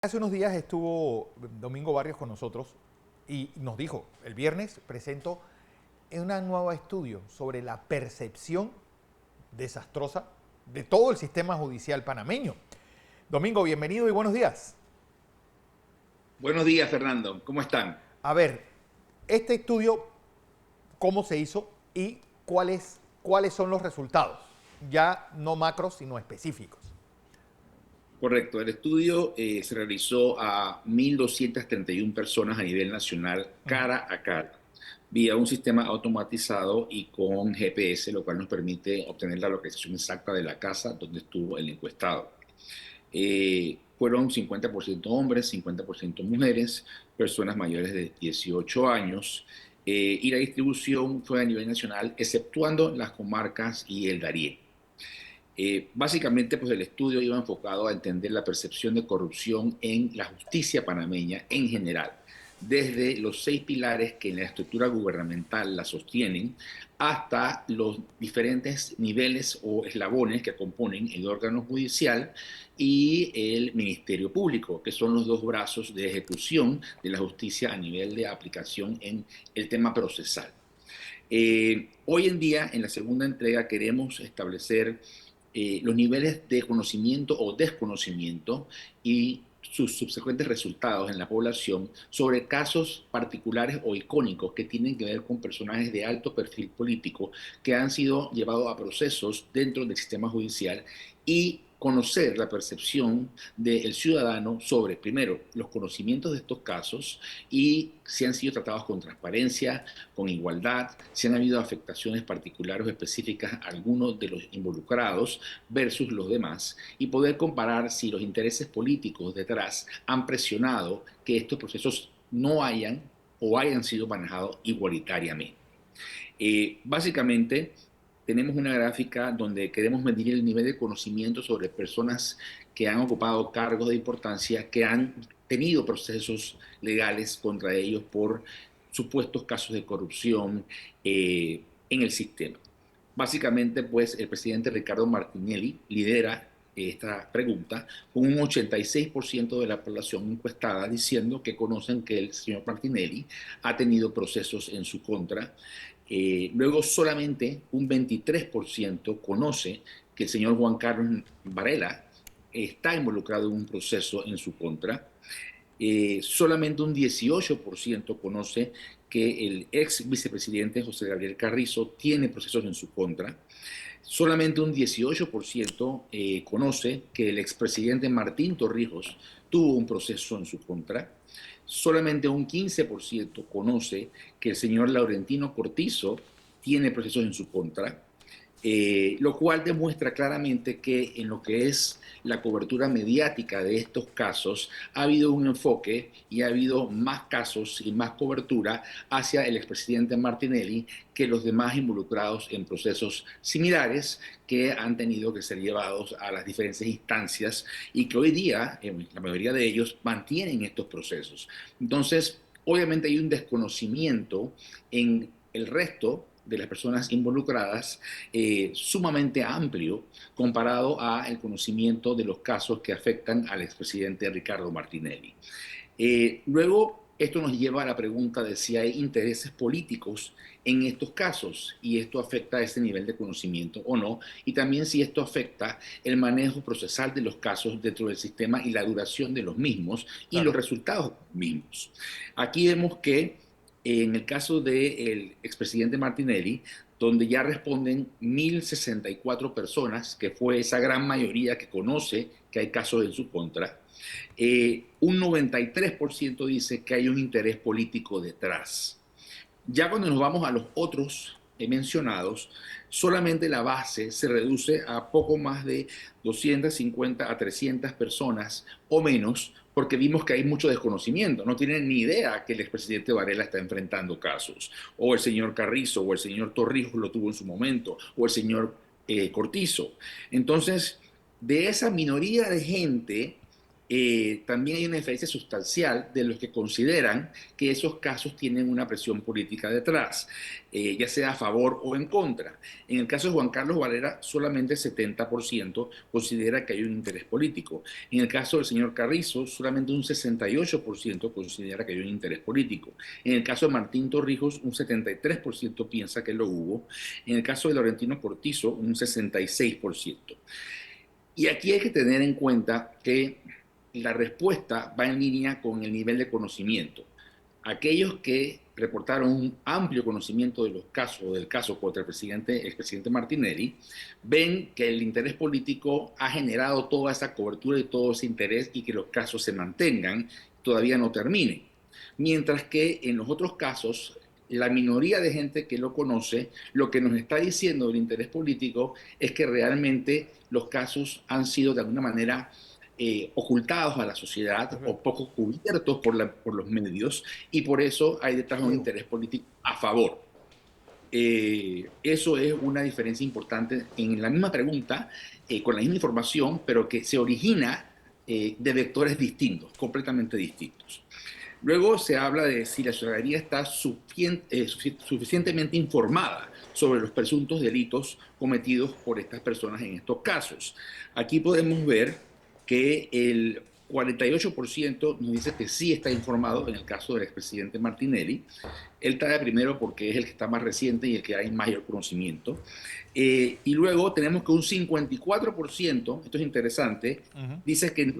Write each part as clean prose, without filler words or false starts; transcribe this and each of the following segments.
Hace unos días estuvo Domingo Barrios con nosotros y nos dijo, el viernes presento un nuevo estudio sobre la percepción desastrosa de todo el sistema judicial panameño. Domingo, bienvenido y buenos días. Buenos días, Fernando. ¿Cómo están? A ver, este estudio, ¿cómo se hizo y cuáles son los resultados? Ya no macros, sino específicos. Correcto. El estudio se realizó a 1.231 personas a nivel nacional, Uh -huh. cara a cara, vía un sistema automatizado y con GPS, lo cual nos permite obtener la localización exacta de la casa donde estuvo el encuestado. Fueron 50% hombres, 50% mujeres, personas mayores de 18 años, y la distribución fue a nivel nacional, exceptuando las comarcas y el Darién. Básicamente, pues el estudio iba enfocado a entender la percepción de corrupción en la justicia panameña en general, desde los 6 pilares que en la estructura gubernamental la sostienen hasta los diferentes niveles o eslabones que componen el órgano judicial y el Ministerio Público, que son los dos brazos de ejecución de la justicia a nivel de aplicación en el tema procesal. Hoy en día, en la segunda entrega, queremos establecer los niveles de conocimiento o desconocimiento y sus subsecuentes resultados en la población sobre casos particulares o icónicos que tienen que ver con personajes de alto perfil político que han sido llevados a procesos dentro del sistema judicial y conocer la percepción del ciudadano sobre, primero, los conocimientos de estos casos y si han sido tratados con transparencia, con igualdad, si han habido afectaciones particulares o específicas a algunos de los involucrados versus los demás y poder comparar si los intereses políticos detrás han presionado que estos procesos no hayan o hayan sido manejados igualitariamente. Básicamente, tenemos una gráfica donde queremos medir el nivel de conocimiento sobre personas que han ocupado cargos de importancia, que han tenido procesos legales contra ellos por supuestos casos de corrupción en el sistema. Básicamente, pues, el presidente Ricardo Martinelli lidera esta pregunta con un 86% de la población encuestada diciendo que conocen que el señor Martinelli ha tenido procesos en su contra. Luego solamente un 23% conoce que el señor Juan Carlos Varela está involucrado en un proceso en su contra. Solamente un 18% conoce que el ex vicepresidente José Gabriel Carrizo tiene procesos en su contra. Solamente un 18% conoce que el expresidente Martín Torrijos tuvo un proceso en su contra. Solamente un 15% conoce que el señor Laurentino Cortizo tiene procesos en su contra. Lo cual demuestra claramente que en lo que es la cobertura mediática de estos casos ha habido un enfoque y ha habido más casos y más cobertura hacia el expresidente Martinelli que los demás involucrados en procesos similares que han tenido que ser llevados a las diferentes instancias y que hoy día, la mayoría de ellos, mantienen estos procesos. Entonces, obviamente hay un desconocimiento en el resto de las personas involucradas sumamente amplio comparado a el conocimiento de los casos que afectan al expresidente Ricardo Martinelli. Luego, esto nos lleva a la pregunta de si hay intereses políticos en estos casos y esto afecta a ese nivel de conocimiento o no, y también si esto afecta el manejo procesal de los casos dentro del sistema y la duración de los mismos y los Claro. resultados mismos. Aquí vemos que en el caso del expresidente Martinelli, donde ya responden 1.064 personas, que fue esa gran mayoría que conoce que hay casos en su contra, un 93% dice que hay un interés político detrás. Ya cuando nos vamos a los otros mencionados, solamente la base se reduce a poco más de 250 a 300 personas o menos, porque vimos que hay mucho desconocimiento. No tienen ni idea que el expresidente Varela está enfrentando casos, o el señor Carrizo, o el señor Torrijos lo tuvo en su momento, o el señor Cortizo. Entonces, de esa minoría de gente, también hay una diferencia sustancial de los que consideran que esos casos tienen una presión política detrás, ya sea a favor o en contra. En el caso de Juan Carlos Varela, solamente el 70% considera que hay un interés político. En el caso del señor Carrizo, solamente un 68% considera que hay un interés político. En el caso de Martín Torrijos, un 73% piensa que lo hubo. En el caso de Laurentino Cortizo, un 66%. Y aquí hay que tener en cuenta que la respuesta va en línea con el nivel de conocimiento. Aquellos que reportaron un amplio conocimiento de los casos, del caso contra el expresidente Martinelli, ven que el interés político ha generado toda esa cobertura y todo ese interés y que los casos se mantengan, todavía no terminen. Mientras que en los otros casos, la minoría de gente que lo conoce, lo que nos está diciendo del interés político es que realmente los casos han sido de alguna manera ocultados a la sociedad o poco cubiertos por los medios y por eso hay detrás un interés político a favor. Eso es una diferencia importante en la misma pregunta, con la misma información, pero que se origina de vectores distintos, completamente distintos. Luego se habla de si la ciudadanía está suficientemente informada sobre los presuntos delitos cometidos por estas personas en estos casos. Aquí podemos ver que el 48% nos dice que sí está informado en el caso del expresidente Martinelli. Él está de primero porque es el que está más reciente y el que hay mayor conocimiento. Y luego tenemos que un 54%, esto es interesante, dice que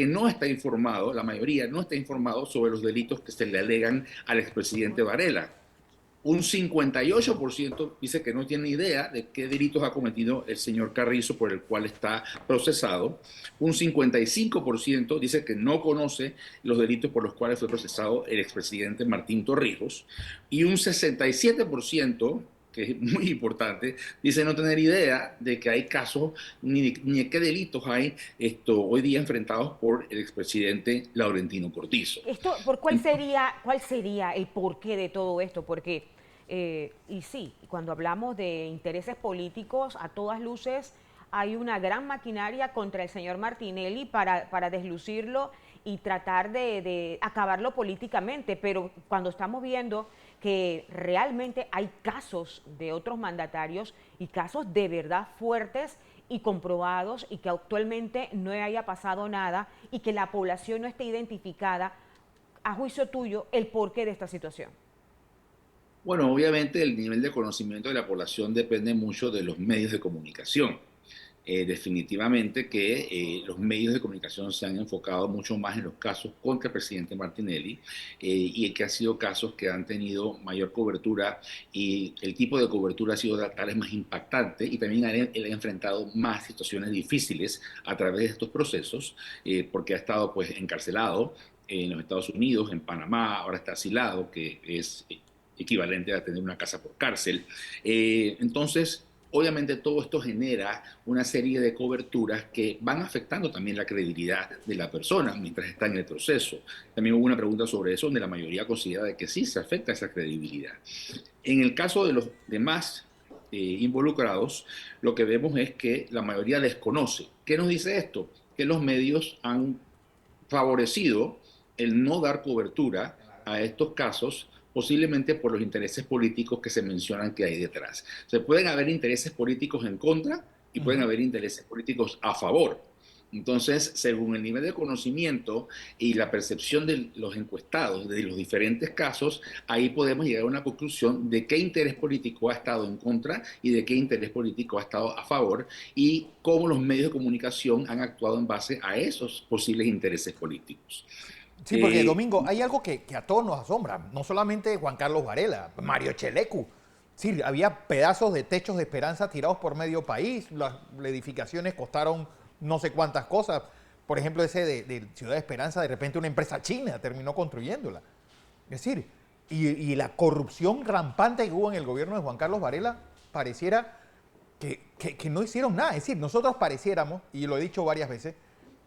no está informado, la mayoría no está informado sobre los delitos que se le alegan al expresidente Varela. Un 58% dice que no tiene idea de qué delitos ha cometido el señor Carrizo por el cual está procesado. Un 55% dice que no conoce los delitos por los cuales fue procesado el expresidente Martín Torrijos. Y un 67%, que es muy importante, dice no tener idea de que hay casos ni de qué delitos hay hoy día enfrentados por el expresidente Laurentino Cortizo. Esto, cuál sería el porqué de todo esto? Porque, y sí, cuando hablamos de intereses políticos, a todas luces hay una gran maquinaria contra el señor Martinelli para deslucirlo y tratar de acabarlo políticamente, pero cuando estamos viendo que realmente hay casos de otros mandatarios y casos de verdad fuertes y comprobados y que actualmente no haya pasado nada y que la población no esté identificada, a juicio tuyo, el porqué de esta situación. Bueno, obviamente el nivel de conocimiento de la población depende mucho de los medios de comunicación. Definitivamente que los medios de comunicación se han enfocado mucho más en los casos contra el presidente Martinelli y que han sido casos que han tenido mayor cobertura y el tipo de cobertura ha sido tal vez más impactante y también él ha enfrentado más situaciones difíciles a través de estos procesos porque ha estado pues encarcelado en los Estados Unidos, en Panamá, ahora está asilado, que es equivalente a tener una casa por cárcel. Entonces, obviamente todo esto genera una serie de coberturas que van afectando también la credibilidad de la persona mientras está en el proceso. También hubo una pregunta sobre eso donde la mayoría considera que sí se afecta esa credibilidad. En el caso de los demás involucrados, lo que vemos es que la mayoría desconoce. ¿Qué nos dice esto? Que los medios han favorecido el no dar cobertura a estos casos posiblemente por los intereses políticos que se mencionan que hay detrás. Se pueden haber intereses políticos en contra y pueden haber intereses políticos a favor. Entonces, según el nivel de conocimiento y la percepción de los encuestados de los diferentes casos, ahí podemos llegar a una conclusión de qué interés político ha estado en contra y de qué interés político ha estado a favor y cómo los medios de comunicación han actuado en base a esos posibles intereses políticos. Sí, porque Domingo, hay algo que a todos nos asombra, no solamente Juan Carlos Varela, Mario Chelecu. Sí, había pedazos de techos de esperanza tirados por medio país, las edificaciones costaron no sé cuántas cosas. Por ejemplo, ese de Ciudad de Esperanza, de repente una empresa china terminó construyéndola. Es decir, y la corrupción rampante que hubo en el gobierno de Juan Carlos Varela pareciera que no hicieron nada. Es decir, nosotros pareciéramos, y lo he dicho varias veces,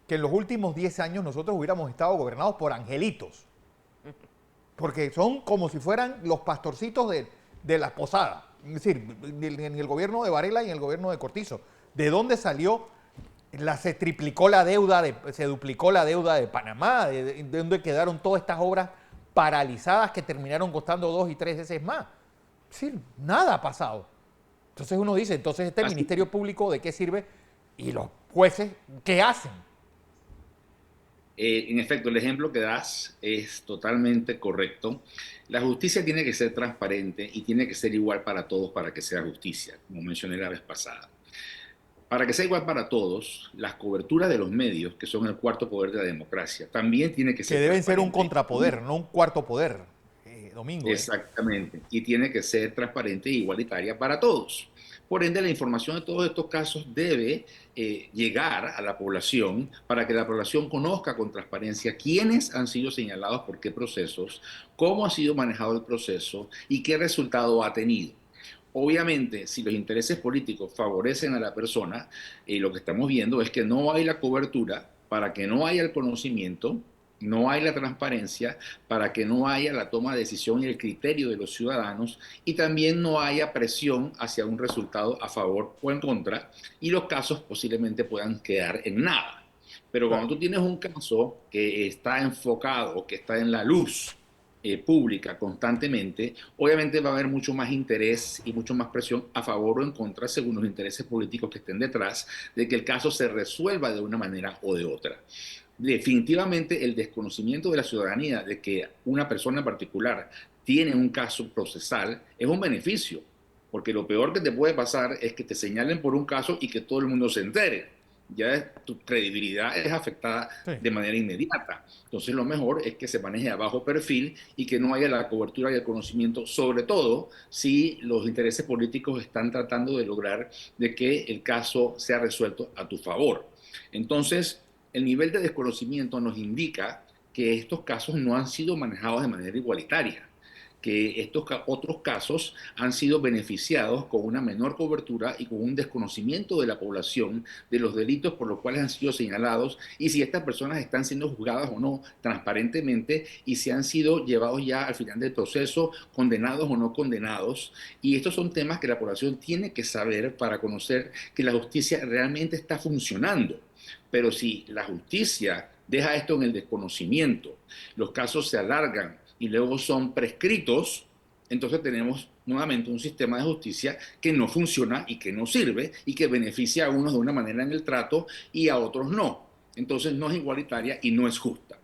que en los últimos 10 años nosotros hubiéramos estado gobernados por angelitos. Porque son como si fueran los pastorcitos de la posada. Es decir, en el gobierno de Varela y en el gobierno de Cortizo. ¿De dónde salió Se triplicó la deuda, se duplicó la deuda de Panamá, de donde quedaron todas estas obras paralizadas que terminaron costando 2 y 3 veces más. Sí, nada ha pasado. Entonces uno dice, entonces este Ministerio Público, ¿de qué sirve? Y los jueces, ¿qué hacen? En efecto, el ejemplo que das es totalmente correcto. La justicia tiene que ser transparente y tiene que ser igual para todos para que sea justicia, como mencioné la vez pasada. Para que sea igual para todos, las coberturas de los medios, que son el cuarto poder de la democracia, también tiene que Que ser deben ser un transparente. contrapoder, no un cuarto poder, Domingo. Exactamente. Y tiene que ser transparente e igualitaria para todos. Por ende, la información de todos estos casos debe llegar a la población para que la población conozca con transparencia quiénes han sido señalados por qué procesos, cómo ha sido manejado el proceso y qué resultado ha tenido. Obviamente, si los intereses políticos favorecen a la persona, lo que estamos viendo es que no hay la cobertura para que no haya el conocimiento, no hay la transparencia, para que no haya la toma de decisión y el criterio de los ciudadanos, y también no haya presión hacia un resultado a favor o en contra, y los casos posiblemente puedan quedar en nada. Pero cuando tú tienes un caso que está enfocado, que está en la luz pública constantemente, obviamente va a haber mucho más interés y mucho más presión a favor o en contra, según los intereses políticos que estén detrás, de que el caso se resuelva de una manera o de otra. Definitivamente el desconocimiento de la ciudadanía de que una persona en particular tiene un caso procesal es un beneficio, porque lo peor que te puede pasar es que te señalen por un caso y que todo el mundo se entere. Ya tu credibilidad es afectada de manera inmediata. Entonces lo mejor es que se maneje a bajo perfil y que no haya la cobertura y el conocimiento, sobre todo si los intereses políticos están tratando de lograr de que el caso sea resuelto a tu favor. Entonces, el nivel de desconocimiento nos indica que estos casos no han sido manejados de manera igualitaria, que estos otros casos han sido beneficiados con una menor cobertura y con un desconocimiento de la población de los delitos por los cuales han sido señalados y si estas personas están siendo juzgadas o no transparentemente y si han sido llevados ya al final del proceso, condenados o no condenados. Y estos son temas que la población tiene que saber para conocer que la justicia realmente está funcionando. Pero si la justicia deja esto en el desconocimiento, los casos se alargan y luego son prescritos, entonces tenemos nuevamente un sistema de justicia que no funciona y que no sirve y que beneficia a unos de una manera en el trato y a otros no. Entonces no es igualitaria y no es justa.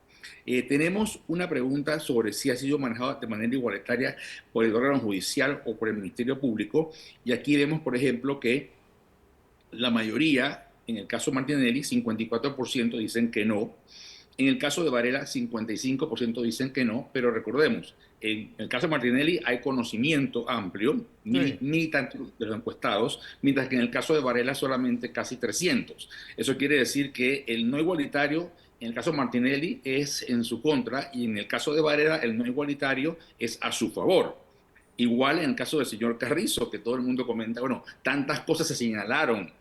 Tenemos una pregunta sobre si ha sido manejado de manera igualitaria por el órgano judicial o por el Ministerio Público. Y aquí vemos, por ejemplo, que la mayoría, en el caso Martinelli, 54% dicen que no. En el caso de Varela, 55% dicen que no, pero recordemos, en el caso de Martinelli hay conocimiento amplio, ni tanto de los encuestados, mientras que en el caso de Varela solamente casi 300. Eso quiere decir que el no igualitario, en el caso de Martinelli, es en su contra, y en el caso de Varela, el no igualitario es a su favor. Igual en el caso del señor Carrizo, que todo el mundo comenta, bueno, tantas cosas se señalaron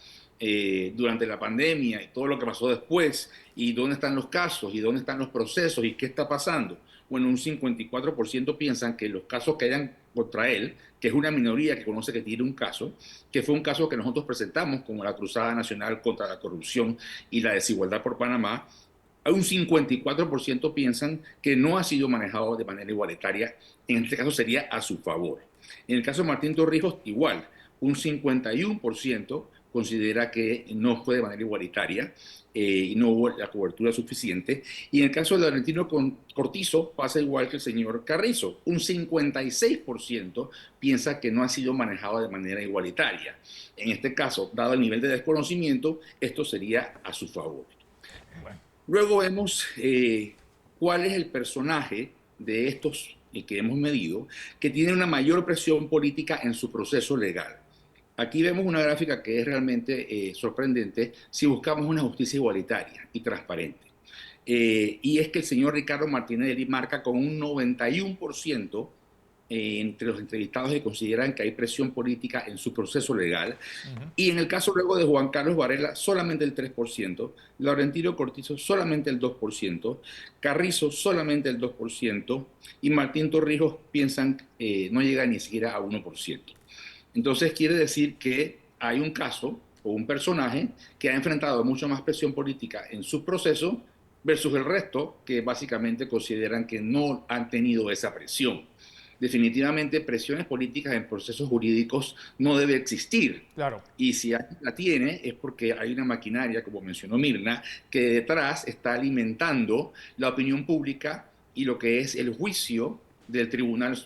durante la pandemia y todo lo que pasó después, y dónde están los casos, y dónde están los procesos, y qué está pasando. Bueno, un 54% piensan que los casos que hayan contra él, que es una minoría que conoce que tiene un caso, que fue un caso que nosotros presentamos como la Cruzada Nacional contra la Corrupción y la Desigualdad por Panamá, un 54% piensan que no ha sido manejado de manera igualitaria. En este caso sería a su favor. En el caso de Martín Torrijos, igual, un 51% considera que no fue de manera igualitaria y no hubo la cobertura suficiente. Y en el caso de Laurentino Cortizo pasa igual que el señor Carrizo. Un 56% piensa que no ha sido manejado de manera igualitaria. En este caso, dado el nivel de desconocimiento, esto sería a su favor. Luego vemos cuál es el personaje de estos que hemos medido que tiene una mayor presión política en su proceso legal. Aquí vemos una gráfica que es realmente sorprendente si buscamos una justicia igualitaria y transparente. Y es que el señor Ricardo Martinelli marca con un 91% entre los entrevistados que consideran que hay presión política en su proceso legal. Y en el caso luego de Juan Carlos Varela, solamente el 3%, Laurentino Cortizo solamente el 2%, Carrizo solamente el 2%, y Martín Torrijos piensan no llega ni siquiera a 1%. Entonces quiere decir que hay un caso o o un personaje que ha enfrentado mucha más presión política en su proceso versus el resto que básicamente consideran que no han tenido esa presión. Definitivamente presiones políticas en procesos jurídicos no debe existir. Claro. Y si alguien la tiene es porque hay una maquinaria, como mencionó Mirna, que detrás está alimentando la opinión pública y lo que es el juicio del tribunal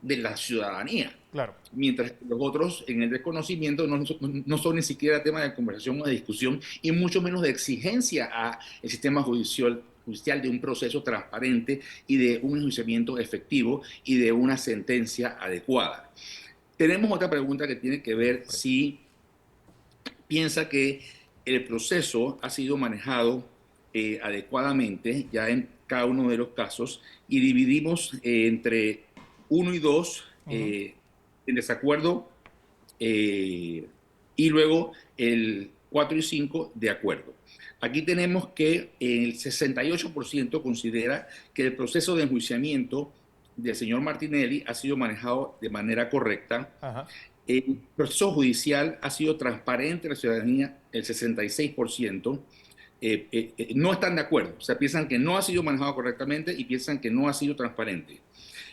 de la ciudadanía. Claro. Mientras que los otros en el desconocimiento no son ni siquiera tema de conversación o de discusión y mucho menos de exigencia al sistema judicial de un proceso transparente y de un enjuiciamiento efectivo y de una sentencia adecuada. Tenemos otra pregunta que tiene que ver si piensa que el proceso ha sido manejado adecuadamente ya en cada uno de los casos y dividimos entre 1 y 2 en desacuerdo y luego el 4 y 5 de acuerdo. Aquí tenemos que el 68% considera que el proceso de enjuiciamiento del señor Martinelli ha sido manejado de manera correcta. Ajá. El proceso judicial ha sido transparente a la ciudadanía, el 66%. No están de acuerdo, o sea, piensan que no ha sido manejado correctamente y piensan que no ha sido transparente.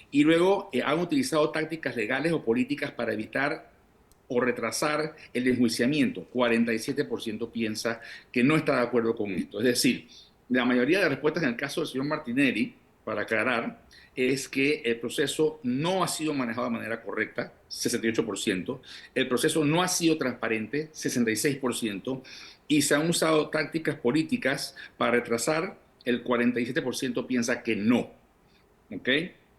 Y luego han utilizado tácticas legales o políticas para evitar o retrasar el enjuiciamiento. 47% piensa que no está de acuerdo con esto. Es decir, la mayoría de respuestas en el caso del señor Martinelli, para aclarar, es que el proceso no ha sido manejado de manera correcta, 68%, el proceso no ha sido transparente, 66%, y se han usado tácticas políticas para retrasar, el 47% piensa que no, ¿ok?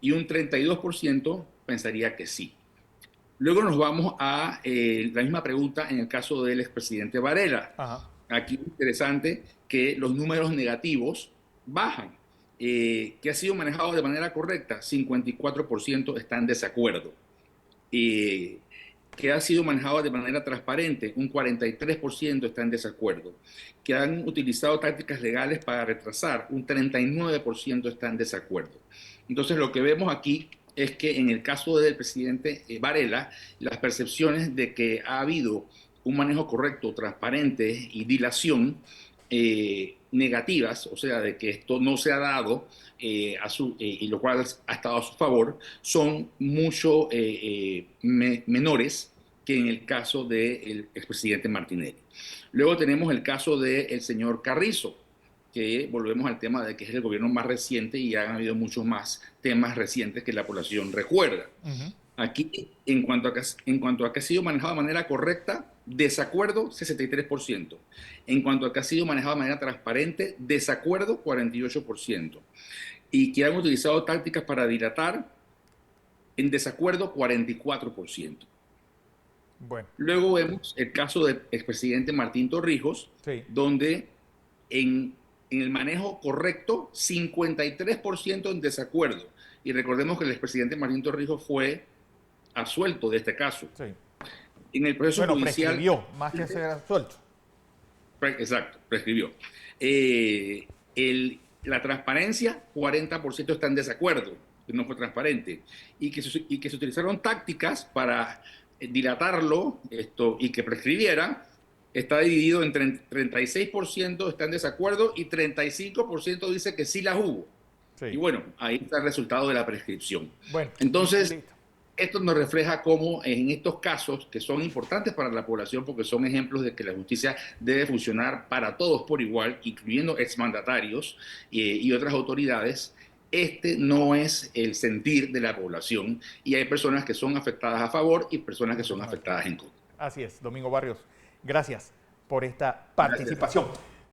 Y un 32% pensaría que sí. Luego nos vamos a la misma pregunta en el caso del expresidente Varela. Ajá. Aquí es interesante que los números negativos bajan. Que ha sido manejado de manera correcta, 54% están en desacuerdo. Que ha sido manejado de manera transparente, un 43% está en desacuerdo. Que han utilizado tácticas legales para retrasar, un 39% está en desacuerdo. Entonces lo que vemos aquí es que en el caso del presidente Varela, las percepciones de que ha habido un manejo correcto, transparente y dilación negativas, o sea, de que esto no se ha dado y lo cual ha estado a su favor, son mucho menores que en el caso del expresidente Martinelli. Luego tenemos el caso del señor Carrizo, que volvemos al tema de que es el gobierno más reciente y han habido muchos más temas recientes que la población recuerda. Aquí, en cuanto a que ha sido manejado de manera correcta, desacuerdo, 63%. En cuanto a que ha sido manejado de manera transparente, desacuerdo, 48%. Y que han utilizado tácticas para dilatar, en desacuerdo, 44%. Bueno. Luego vemos el caso del expresidente Martín Torrijos, Sí. donde en el manejo correcto, 53% en desacuerdo. Y recordemos que el expresidente Martín Torrijos fue absuelto de este caso. Sí. En el proceso judicial... prescribió, más que ser absuelto. Exacto, prescribió. La transparencia, 40% está en desacuerdo, que no fue transparente. Y que se utilizaron tácticas para dilatarlo y que prescribiera, está dividido en 36% está en desacuerdo y 35% dice que sí las hubo. Sí. Y bueno, ahí está el resultado de la prescripción. Bueno, entonces, listo. Esto nos refleja cómo en estos casos, que son importantes para la población porque son ejemplos de que la justicia debe funcionar para todos por igual, incluyendo exmandatarios y otras autoridades, este no es el sentir de la población y hay personas que son afectadas a favor y personas que son afectadas en contra. Así es, Domingo Barrios. Gracias por esta participación. Gracias.